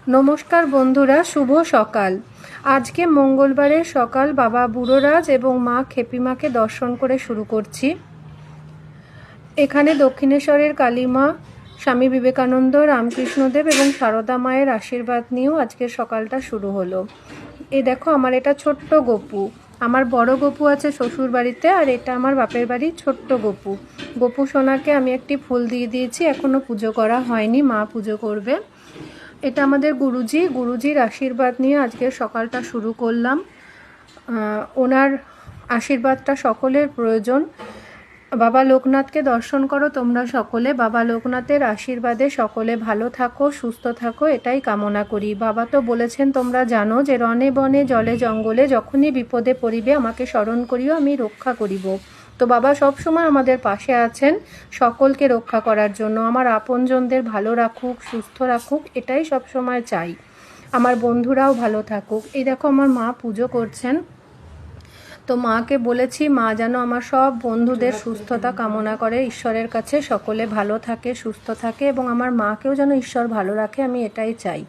নমস্কার বন্ধুরা, শুভ সকাল। আজকে মঙ্গলবারের সকাল বাবা বুড়োরাজ এবং মা খেপিমাকে দর্শন করে শুরু করছি। এখানে দক্ষিণেশ্বরের কালীমা, স্বামী বিবেকানন্দ, রামকৃষ্ণদেব এবং সারদা মায়ের আশীর্বাদ নিয়েও আজকের সকালটা শুরু হলো। এই দেখো, আমার এটা ছোট্ট গপু। আমার বড় গপু আছে শ্বশুর বাড়িতে, আর এটা আমার বাপের বাড়ির ছোট্ট গপু। গপু সোনাকে আমি একটি ফুল দিয়ে দিয়েছি, এখনও পুজো করা হয়নি, মা পুজো করবে। এটা আমাদের গুরুজির আশীর্বাদ নিয়ে আজকের সকালটা শুরু করলাম। ওনার আশীর্বাদটা সকলের প্রয়োজন। বাবা লোকনাথকে দর্শন করো তোমরা সকলে। বাবা লোকনাথের আশীর্বাদে সকলে ভালো থাকো, সুস্থ থাকো, এটাই কামনা করি। বাবা তো বলেছেন, তোমরা জানো, যে রণে বনে জলে জঙ্গলে যখনই বিপদে পড়িবে আমাকে স্মরণ করিও, আমি রক্ষা করিব। তো বাবা সবসময় আমাদের পাশে আছেন সকলকে রক্ষা করার জন্য। আমার আপনজনদের ভালো রাখুক, সুস্থ রাখুক, এটাই সবসময় চাই। আমার বন্ধুরাও ভালো থাকুক। এই দেখো, আমার মা পুজো করছেন। তো মাকে বলেছি, মা যেন আমার সব বন্ধুদের সুস্থতা কামনা করে ঈশ্বরের কাছে, সকলে ভালো থাকে, সুস্থ থাকে, এবং আমার মাকেও যেন ঈশ্বর ভালো রাখে, আমি এটাই চাই।